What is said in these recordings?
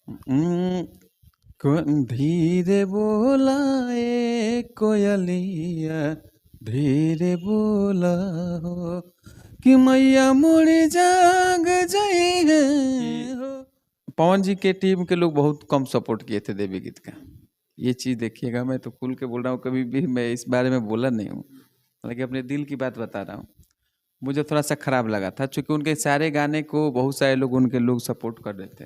उम, धीरे बोला ए कोयलिया, धीरे बोला हो कि मैया मोरी जाग जाई है हो। पवन जी के टीम के लोग बहुत कम सपोर्ट किए थे देवी गीत का। ये चीज़ देखिएगा, मैं तो खुल के बोल रहा हूँ, कभी भी मैं इस बारे में बोला नहीं हूँ, हालांकि अपने दिल की बात बता रहा हूँ। मुझे थोड़ा सा खराब लगा था, क्योंकि उनके सारे गाने को बहुत सारे लोग उनके लोग सपोर्ट कर रहे थे।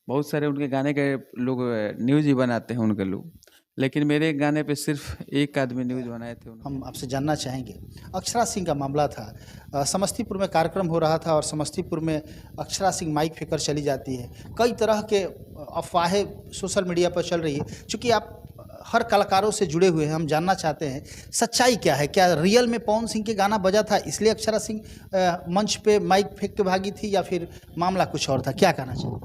बहुत सारे उनके गाने के लोग न्यूज़ ही बनाते हैं उनके लोग, लेकिन मेरे गाने पे सिर्फ एक आदमी न्यूज़ बनाए थे उन्होंने। हम आपसे जानना चाहेंगे, अक्षरा सिंह का मामला था। समस्तीपुर में कार्यक्रम हो रहा था और समस्तीपुर में अक्षरा सिंह माइक फेंकर चली जाती है। कई तरह के अफवाहें सोशल मीडिया पर चल रही है। चूँकि आप हर कलाकारों से जुड़े हुए हैं, हम जानना चाहते हैं सच्चाई क्या है। क्या रियल में पवन सिंह के गाना बजा था इसलिए अक्षरा सिंह मंच पे माइक फेंक के भागी थी, या फिर मामला कुछ और था? क्या कहना चाहिए?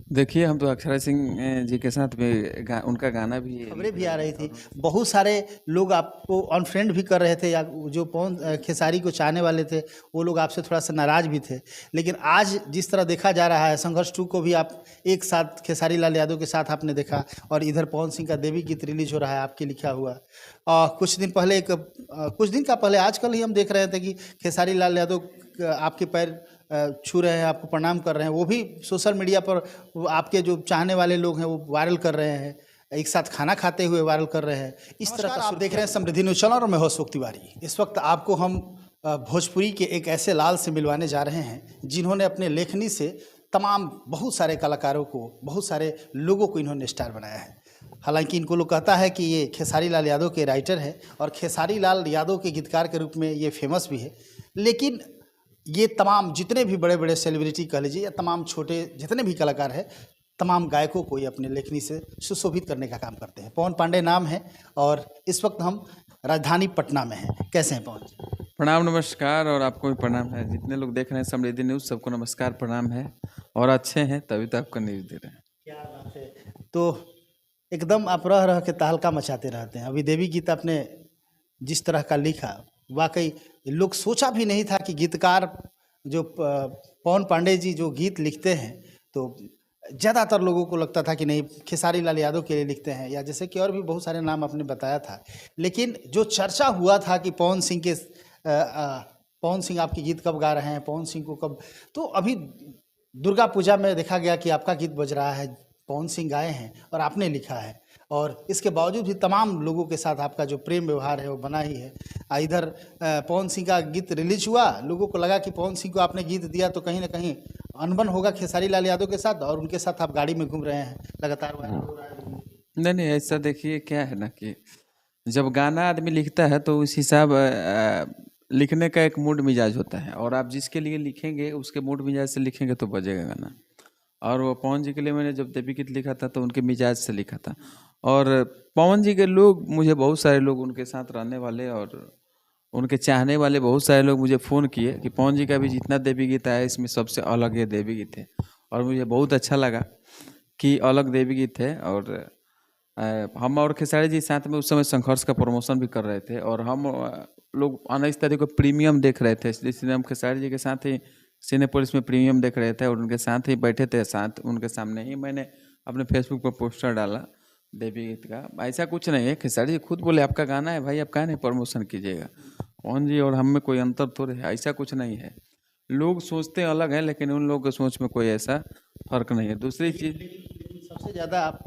देखिए, हम तो अक्षरा सिंह जी के साथ भी उनका गाना भी खबरें भी आ रही थी, बहुत सारे लोग आपको अनफ्रेंड भी कर रहे थे, या जो पवन खेसारी को चाहने वाले थे वो लोग आपसे थोड़ा सा नाराज़ भी थे। लेकिन आज जिस तरह देखा जा रहा है, संघर्ष 2 को भी आप एक साथ खेसारी लाल यादव के साथ आपने देखा, और इधर पवन सिंह का देवी गीत रिलीज हो रहा है आपके लिखा हुआ। कुछ दिन पहले कुछ दिन का पहले आजकल ही हम देख रहे थे कि खेसारी लाल यादव आपके पैर छू रहे हैं, आपको प्रणाम कर रहे हैं। वो भी सोशल मीडिया पर आपके जो चाहने वाले लोग हैं वो वायरल कर रहे हैं, एक साथ खाना खाते हुए वायरल कर रहे हैं। इस तरह का आप देख रहे हैं समृद्धि न्यूज़ चैनल, और मैं हूं अशोक तिवारी। इस वक्त आपको हम भोजपुरी के एक ऐसे लाल से मिलवाने जा रहे हैं जिन्होंने अपने लेखनी से तमाम बहुत सारे कलाकारों को, बहुत सारे लोगों को इन्होंने स्टार बनाया है। हालांकि इनको लोग कहता है कि ये खेसारी लाल यादव के राइटर हैं और खेसारी लाल यादव के गीतकार के रूप में ये फेमस भी है। लेकिन ये तमाम जितने भी बड़े बड़े सेलिब्रिटी कह लीजिए, या तमाम छोटे जितने भी कलाकार हैं, तमाम गायकों को ये अपने लेखनी से सुशोभित करने का काम करते हैं। पवन पांडे नाम है और इस वक्त हम राजधानी पटना में हैं। कैसे हैं पवन जी? प्रणाम, नमस्कार, और आपको भी प्रणाम है। जितने लोग देख रहे हैं समृद्धि न्यूज़, सबको नमस्कार, प्रणाम है। और अच्छे हैं तभी तो आपको न्यूज़ दे रहे हैं। क्या बात है। तो एकदम आप रह रह के तहलका मचाते रहते हैं। अभी देवी गीत आपने जिस तरह का लिखा, वाकई लोग सोचा भी नहीं था कि गीतकार जो पवन पांडे जी जो गीत लिखते हैं, तो ज़्यादातर लोगों को लगता था कि नहीं खेसारी लाल यादव के लिए लिखते हैं, या जैसे कि और भी बहुत सारे नाम आपने बताया था। लेकिन जो चर्चा हुआ था कि पवन सिंह आपके गीत कब गा रहे हैं, पवन सिंह को कब, तो अभी दुर्गा पूजा में देखा गया कि आपका गीत बज रहा है, पवन सिंह गाए हैं और आपने लिखा है, और इसके बावजूद भी तमाम लोगों के साथ आपका जो प्रेम व्यवहार है वो बना ही है। इधर पवन सिंह का गीत रिलीज हुआ, लोगों को लगा कि पवन सिंह को आपने गीत दिया तो कहीं ना कहीं अनबन होगा खेसारी लाल यादव के साथ, और उनके साथ आप गाड़ी में घूम रहे हैं, लगातार वायरल हो रहा है। नहीं नहीं, ऐसा देखिए क्या है ना कि जब गाना आदमी लिखता है तो उस हिसाब लिखने का एक मूड मिजाज होता है, और आप जिसके लिए लिखेंगे उसके मूड मिजाज से लिखेंगे तो बजेगा गाना। और वो पवन जी के लिए मैंने जब देवी गीत लिखा था तो उनके मिजाज से लिखा था। और पवन जी के लोग, मुझे बहुत सारे लोग उनके साथ रहने वाले और उनके चाहने वाले बहुत सारे लोग मुझे फ़ोन किए कि पवन जी का भी जितना देवी गीत आया इसमें सबसे अलग ये देवी गीत है। और मुझे बहुत अच्छा लगा कि अलग देवी गीत है। और हम और खेसारी जी साथ में उस समय संघर्ष का प्रमोशन भी कर रहे थे, और हम लोग इस तरह को प्रीमियम देख रहे थे, इसलिए हम खेसारी जी के साथ ही सिनेपोलिस में प्रीमियम देख रहे थे और उनके साथ ही बैठे थे। साथ उनके सामने ही मैंने अपने फेसबुक पर पोस्टर डाला देवी गीत का। ऐसा कुछ नहीं है, खेसारी जी खुद बोले आपका गाना है भाई, आप काहे नहीं प्रमोशन कीजिएगा। पवन जी और हम में कोई अंतर थोड़े है, ऐसा कुछ नहीं है। लोग सोचते अलग हैं, लेकिन उन लोगों की सोच में कोई ऐसा फर्क नहीं है। दूसरी चीज़, सबसे ज़्यादा आप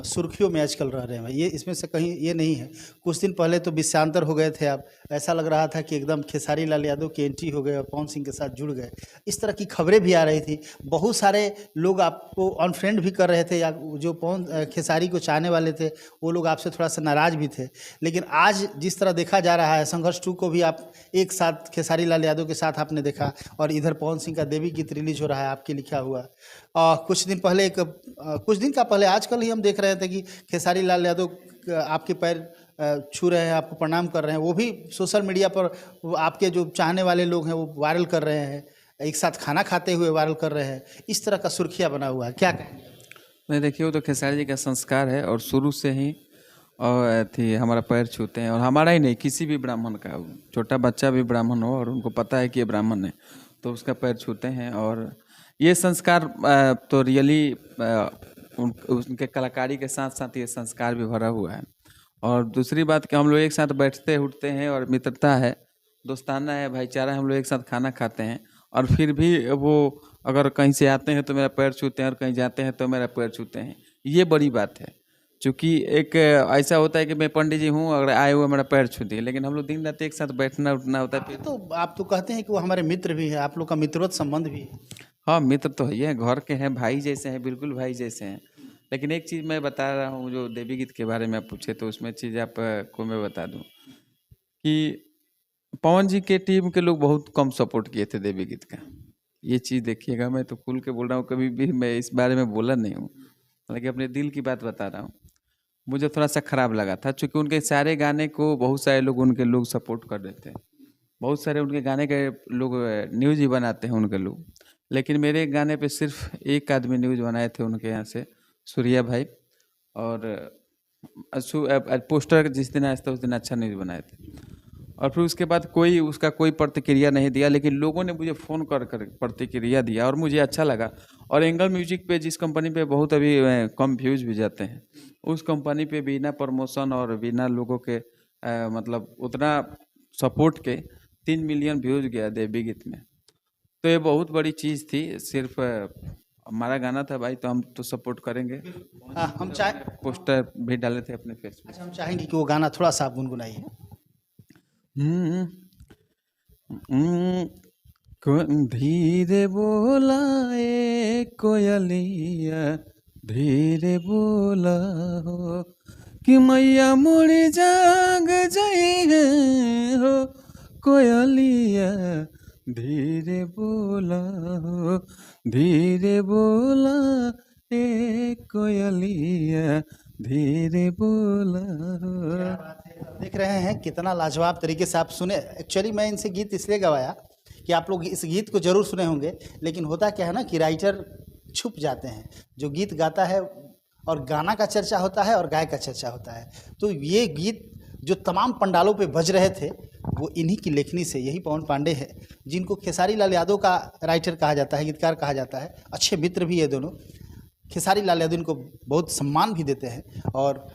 सुर्खियों में आजकल रह रहे हैं, ये इसमें से कहीं ये नहीं है। कुछ दिन पहले तो विषयांतर हो गए थे आप, ऐसा लग रहा था कि एकदम खेसारी लाल यादव की एंट्री हो गए और पवन सिंह के साथ जुड़ गए। इस तरह की खबरें भी आ रही थी, बहुत सारे लोग आपको अनफ्रेंड भी कर रहे थे, या जो पवन खेसारी को चाहने वाले थे वो लोग आपसे थोड़ा सा नाराज़ भी थे। लेकिन आज जिस तरह देखा जा रहा है, संघर्ष 2 को भी आप एक साथ खेसारी लाल यादव के साथ आपने देखा, और इधर पवन सिंह का देवी गीत रिलीज हो रहा है आपके लिखा हुआ। कुछ दिन का पहले आजकल ही हम देख रहे थे कि खेसारी लाल यादव आपके पैर छू रहे हैं, आपको प्रणाम कर रहे हैं। वो भी सोशल मीडिया पर आपके जो चाहने वाले लोग हैं वो वायरल कर रहे हैं, एक साथ खाना खाते हुए वायरल कर रहे हैं। इस तरह का सुर्खियाँ बना हुआ है, क्या कहेंगे? नहीं देखिए, वो तो खेसारी जी का संस्कार है, और शुरू से ही और थी हमारा पैर छूते हैं। और हमारा ही नहीं, किसी भी ब्राह्मण का, छोटा बच्चा भी ब्राह्मण हो और उनको पता है कि ये ब्राह्मण है तो उसका पैर छूते हैं। और ये संस्कार तो रियली उनके कलाकारी के साथ साथ ये संस्कार भी भरा हुआ है। और दूसरी बात कि हम लोग एक साथ बैठते उठते हैं और मित्रता है, दोस्ताना है, भाईचारा है, हम लोग एक साथ खाना खाते हैं और फिर भी वो अगर कहीं से आते हैं तो मेरा पैर छूते हैं और कहीं जाते हैं तो मेरा पैर छूते हैं। ये बड़ी बात है, क्योंकि एक ऐसा होता है कि मैं पंडित जी हूँ, अगर आए हुए मेरा पैर छू दिए, लेकिन हम लोग दिन रात एक साथ बैठना उठना होता है। फिर तो आप तो कहते हैं कि वो हमारे मित्र भी है, आप लोग का मित्रवत संबंध भी है। हाँ, मित्र तो है, ये घर के हैं, भाई जैसे हैं, बिल्कुल भाई जैसे हैं। लेकिन एक चीज़ मैं बता रहा हूँ, जो देवी गीत के बारे में आप पूछे तो उसमें चीज़ आपको मैं बता दूँ कि पवन जी के टीम के लोग बहुत कम सपोर्ट किए थे देवी गीत का। ये चीज़ देखिएगा, मैं तो खुल के बोल रहा हूँ, कभी भी मैं इस बारे में बोला नहीं हूँ, हालांकि अपने दिल की बात बता रहा हूँ। मुझे थोड़ा सा खराब लगा था, क्योंकि उनके सारे गाने को बहुत सारे लोग उनके लोग सपोर्ट कर रहे थे, बहुत सारे उनके गाने के लोग न्यूज़ ही बनाते हैं उनके लोग, लेकिन मेरे गाने पे सिर्फ एक आदमी न्यूज़ बनाए थे उनके यहाँ से, सूर्या भाई। और पोस्टर जिस दिन आया था उस दिन अच्छा न्यूज़ बनाए थे, और फिर उसके बाद कोई उसका कोई प्रतिक्रिया नहीं दिया, लेकिन लोगों ने मुझे फ़ोन कर कर प्रतिक्रिया दिया और मुझे अच्छा लगा। और एंगल म्यूजिक पे, जिस कंपनी पे बहुत अभी कम व्यूज़ भी जाते हैं, उस कंपनी पे बिना प्रमोशन और बिना लोगों के मतलब उतना सपोर्ट के 3 मिलियन व्यूज़ गया देवी गीत में। तो ये बहुत बड़ी चीज़ थी। सिर्फ हमारा गाना था भाई, तो हम तो सपोर्ट करेंगे। हम चाहे पोस्टर भी डाले थे अपने फेसबुक। अच्छा, हम चाहेंगे कि वो गाना थोड़ा सा आप गुनगुनाइए। हम्म, धीरे बोला ए कोयलिया, धीरे बोला हो कि मैया मोड़ी जाग जाई है हो कोयलिया, धीरे बोला हो, धीरे बोला ए कोयलिया, धीरे बोला हो। देख रहे हैं कितना लाजवाब तरीके से आप सुने। एक्चुअली मैं इनसे गीत इसलिए गवाया कि आप लोग इस गीत को जरूर सुने होंगे, लेकिन होता क्या है ना कि राइटर छुप जाते हैं। जो गीत गाता है और गाना का चर्चा होता है और गायक का चर्चा होता है। तो ये गीत जो तमाम पंडालों पे बज रहे थे वो इन्हीं की लेखनी से, यही पवन पांडे है, जिनको खेसारी लाल यादव का राइटर कहा जाता है, गीतकार कहा जाता है। अच्छे मित्र भी ये दोनों। खेसारी लाल यादव इनको बहुत सम्मान भी देते हैं। और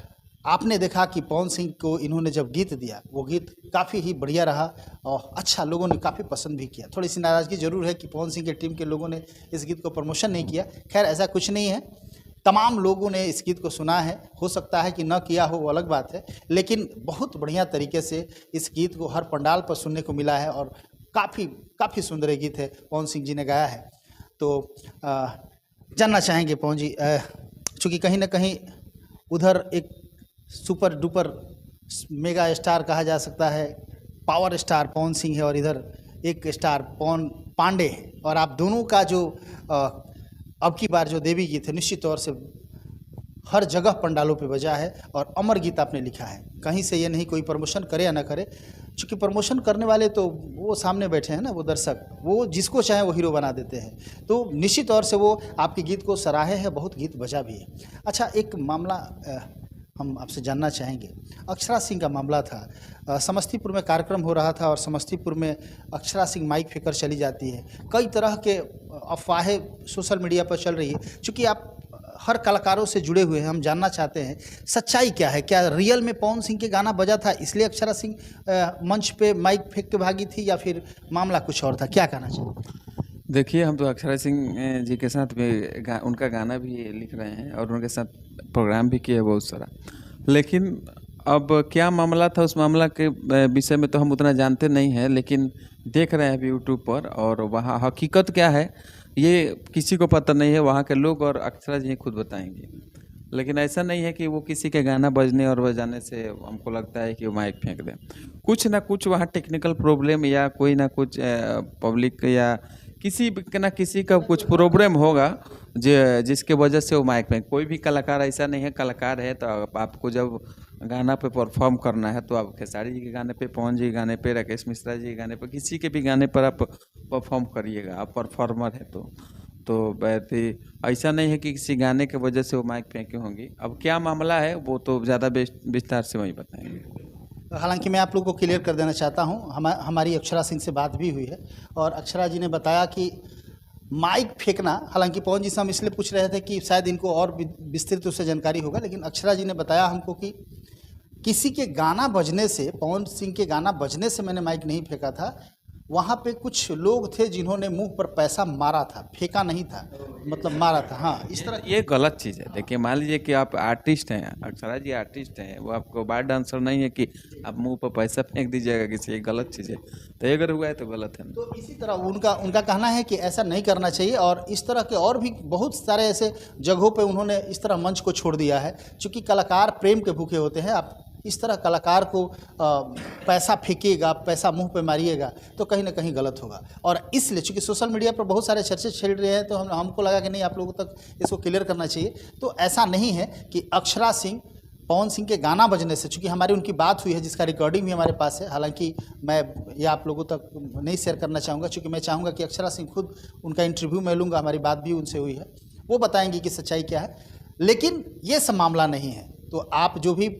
आपने देखा कि पवन सिंह को इन्होंने जब गीत दिया, वो गीत काफ़ी ही बढ़िया रहा और अच्छा, लोगों ने काफ़ी पसंद भी किया। थोड़ी सी नाराज़गी ज़रूर है कि पवन सिंह की टीम के लोगों ने इस गीत को प्रमोशन नहीं किया। खैर, ऐसा कुछ नहीं है, तमाम लोगों ने इस गीत को सुना है। हो सकता है कि न किया हो, वो अलग बात है, लेकिन बहुत बढ़िया तरीके से इस गीत को हर पंडाल पर सुनने को मिला है और काफ़ी सुंदर ये गीत है, पवन सिंह जी ने गाया है। तो जानना चाहेंगे पवन जी, चूँकि कहीं ना कहीं उधर एक सुपर डुपर मेगा स्टार कहा जा सकता है, पावर स्टार पवन सिंह है, और इधर एक स्टार पवन पांडे है, और आप दोनों का जो अब की बार जो देवी गीत है निश्चित तौर से हर जगह पंडालों पे बजा है और अमर गीत आपने लिखा है। कहीं से ये नहीं कोई प्रमोशन करे या ना करे, क्योंकि प्रमोशन करने वाले तो वो सामने बैठे हैं ना, वो दर्शक, वो जिसको चाहे वो हीरो बना देते हैं। तो निश्चित तौर से वो आपके गीत को सराहे है, बहुत गीत बजा भी है। अच्छा, एक मामला हम आपसे जानना चाहेंगे। अक्षरा सिंह का मामला था, समस्तीपुर में कार्यक्रम हो रहा था और समस्तीपुर में अक्षरा सिंह माइक फेंकर चली जाती है। कई तरह के अफवाहें सोशल मीडिया पर चल रही है। चूँकि आप हर कलाकारों से जुड़े हुए हैं, हम जानना चाहते हैं सच्चाई क्या है। क्या रियल में पवन सिंह के गाना बजा था इसलिए अक्षरा सिंह मंच पे माइक फेंक के भागी थी, या फिर मामला कुछ और था? क्या कहना चाहिए? देखिए, हम तो अक्षरा सिंह जी के साथ भी उनका गाना भी लिख रहे हैं और उनके साथ प्रोग्राम भी किए बहुत सारा, लेकिन अब क्या मामला था, उस मामला के विषय में तो हम उतना जानते नहीं हैं, लेकिन देख रहे हैं अभी यूट्यूब पर, और वहाँ हकीकत क्या है ये किसी को पता नहीं है। वहाँ के लोग और अक्षरा जी खुद बताएंगे, लेकिन ऐसा नहीं है कि वो किसी के गाना बजने और बजाने से हमको लगता है कि वो माइक फेंक दें। कुछ ना कुछ वहाँ टेक्निकल प्रॉब्लम या कोई ना कुछ पब्लिक या किसी ना किसी का कुछ प्रॉब्लम होगा जिसके वजह से वो माइक में। कोई भी कलाकार ऐसा नहीं है, कलाकार है तो आपको जब गाना पे परफॉर्म करना है तो आप खेसारी जी के गाने पे, पवन जी के गाने पे, राकेश मिश्रा जी के गाने पे, किसी के भी गाने पर आप परफॉर्म करिएगा, आप परफॉर्मर है तो बैठे। ऐसा नहीं है कि किसी गाने के वजह से वो माइक फेंकी होंगी। अब क्या मामला है वो तो ज़्यादा विस्तार से वही बताएंगे। हालांकि मैं आप लोगों को क्लियर कर देना चाहता हूं, हमारी अक्षरा सिंह से बात भी हुई है और अक्षरा जी ने बताया कि माइक फेंकना, हालांकि पवन जी से हम इसलिए पूछ रहे थे कि शायद इनको और विस्तृत उससे जानकारी होगा, लेकिन अक्षरा जी ने बताया हमको कि किसी के गाना बजने से, पवन सिंह के गाना बजने से मैंने माइक नहीं फेंका था, वहाँ पे कुछ लोग थे जिन्होंने मुंह पर पैसा मारा था, फेंका नहीं था, मतलब मारा था। हाँ, इस तरह ये गलत चीज़ है। देखिए, मान लीजिए कि आप आर्टिस्ट हैं, अक्षरा जी आर्टिस्ट हैं, वो आपको बार डांसर नहीं है कि आप मुंह पर पैसा फेंक दीजिएगा किसी, ये गलत चीज़ है। तो ये अगर हुआ है तो गलत है ना। तो इसी तरह उनका कहना है कि ऐसा नहीं करना चाहिए, और इस तरह के और भी बहुत सारे ऐसे जगहों पे उन्होंने इस तरह मंच को छोड़ दिया है। चूँकि कलाकार प्रेम के भूखे होते हैं, आप इस तरह कलाकार को पैसा फेंकिएगा, पैसा मुंह पे मारिएगा तो कहीं ना कहीं गलत होगा। और इसलिए चूँकि सोशल मीडिया पर बहुत सारे चर्चे छिड़ रहे हैं, तो हमको लगा कि नहीं, आप लोगों तक इसको क्लियर करना चाहिए। तो ऐसा नहीं है कि अक्षरा सिंह, पवन सिंह के गाना बजने से, चूँकि हमारी उनकी बात हुई है जिसका रिकॉर्डिंग भी हमारे पास है, हालांकि मैं ये आप लोगों तक नहीं शेयर करना चाहूँगा, चूँकि मैं चाहूँगा कि अक्षरा सिंह खुद, उनका इंटरव्यू मैं लूँगा, हमारी बात भी उनसे हुई है, वो बताएंगी कि सच्चाई क्या है। लेकिन ये सब मामला नहीं है। तो आप जो भी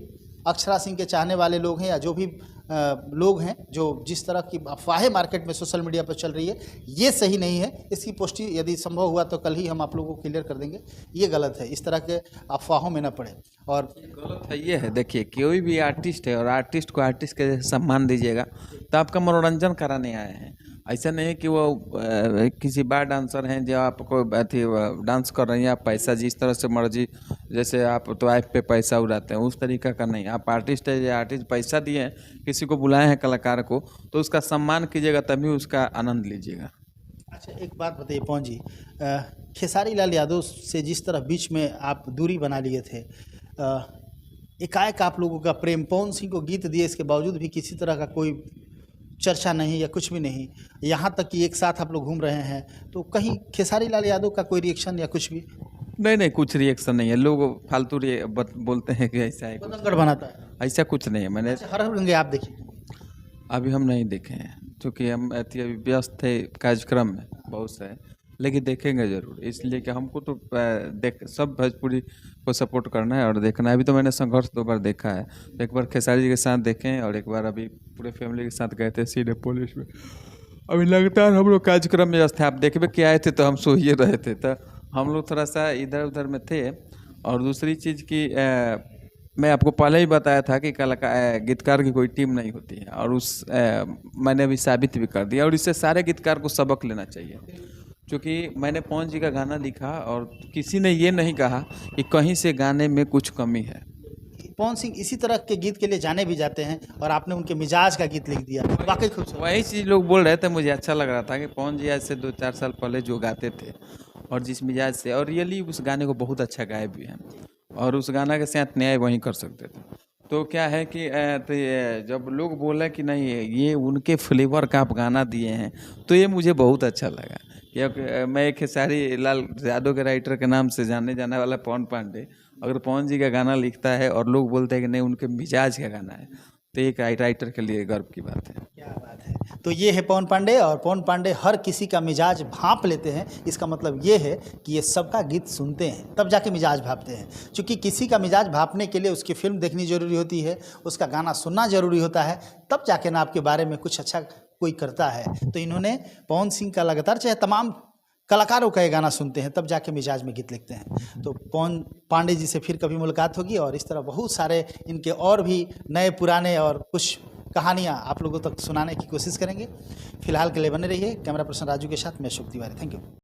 अक्षरा सिंह के चाहने वाले लोग हैं, या जो भी लोग हैं जो जिस तरह की अफवाहें मार्केट में सोशल मीडिया पर चल रही है, ये सही नहीं है। इसकी पुष्टि यदि संभव हुआ तो कल ही हम आप लोगों को क्लियर कर देंगे। ये गलत है, इस तरह के अफवाहों में ना पड़े। और गलत है ये है, देखिए, कोई भी आर्टिस्ट है और आर्टिस्ट को आर्टिस्ट के जैसे सम्मान दीजिएगा, तो आपका मनोरंजन कराने आए हैं। ऐसा नहीं है कि वो किसी बार डांसर हैं जो आपको अथी डांस कर रही हैं, आप पैसा जिस तरह से मर्जी, जैसे आप तो ऐप पे पैसा उड़ाते हैं, उस तरीका का नहीं। आप आर्टिस्ट है, या आर्टिस्ट पैसा दिए हैं, किसी को बुलाए हैं कलाकार को, तो उसका सम्मान कीजिएगा, तभी उसका आनंद लीजिएगा। अच्छा, एक बात बताइए पवन जी, खेसारी लाल यादव से जिस तरह बीच में आप दूरी बना लिए थे, एकाएक आप लोगों का प्रेम, पवन सिंह को गीत दिए इसके बावजूद भी किसी तरह का कोई चर्चा नहीं या कुछ भी नहीं, यहाँ तक कि एक साथ आप लोग घूम रहे हैं, तो कहीं खेसारी लाल यादव का कोई रिएक्शन या कुछ भी? नहीं, कुछ रिएक्शन नहीं है। लोग फालतू बोलते हैं कि ऐसा है, बतंगड़ बनाता है, ऐसा कुछ नहीं है। मैंने अच्छा, हर रंगे आप देखिए। अभी हम नहीं देखे हैं, क्योंकि हम अभी व्यस्त थे कार्यक्रम में बहुत से, लेकिन देखेंगे जरूर, इसलिए कि हमको तो सब भोजपुरी को सपोर्ट करना है और देखना है। अभी तो मैंने संघर्ष 2 बार देखा है, एक बार खेसारी जी के साथ देखें और एक बार अभी पूरे फैमिली के साथ गए थे सिनेपोलिस में। अभी लगातार हम लोग कार्यक्रम में व्यस्त थे, आप देखबे के आए थे तो हम सो ही रहे थे, तो हम लोग थोड़ा सा इधर उधर में थे। और दूसरी चीज़ की मैं आपको पहले ही बताया था कि कलाकार गीतकार की कोई टीम नहीं होती है, और मैंने अभी साबित भी कर दिया, और इससे सारे गीतकार को सबक लेना चाहिए। क्योंकि मैंने पवन जी का गाना लिखा और किसी ने ये नहीं कहा कि कहीं से गाने में कुछ कमी है। पवन सिंह इसी तरह के गीत के लिए जाने भी जाते हैं, और आपने उनके मिजाज का गीत लिख दिया, वाकई खूबसूरत। वही चीज़ लोग बोल रहे थे, मुझे अच्छा लग रहा था कि पवन जी आज से 2-4 साल पहले जो गाते थे और जिस मिजाज से, और रियली उस गाने को बहुत अच्छा गाए भी हैं, और उस गाना के साथ न्याय वहीं कर सकते थे। तो क्या है कि तो जब लोग बोले कि नहीं ये उनके फ्लेवर का आप गाना दिए हैं, तो ये मुझे बहुत अच्छा लगा। क्योंकि मैं खेसारी लाल यादव के राइटर के नाम से जाने जाने वाला पवन पांडे, अगर पवन जी का गाना लिखता है और लोग बोलते हैं कि नहीं उनके मिजाज का गाना है, तो एक राइटर के लिए गर्व की बात है। क्या बात है। तो ये है पवन पांडे, और पवन पांडे हर किसी का मिजाज भांप लेते हैं। इसका मतलब ये है कि ये सबका गीत सुनते हैं तब जाके मिजाज भापते हैं। क्योंकि किसी का मिजाज भापने के लिए उसकी फिल्म देखनी जरूरी होती है, उसका गाना सुनना जरूरी होता है, तब जाके ना आपके बारे में कुछ अच्छा कोई करता है। तो इन्होंने पवन सिंह का लगातार, चाहे तमाम कलाकारों का ये गाना सुनते हैं तब जाके मिजाज में गीत लिखते हैं। तो पवन पांडे जी से फिर कभी मुलाकात होगी, और इस तरह बहुत सारे इनके और भी नए पुराने और कुछ कहानियाँ आप लोगों तक सुनाने की कोशिश करेंगे। फिलहाल के लिए बने रहिए। कैमरा पर्सन राजू के साथ मैं शुभ तिवारी। Thank you.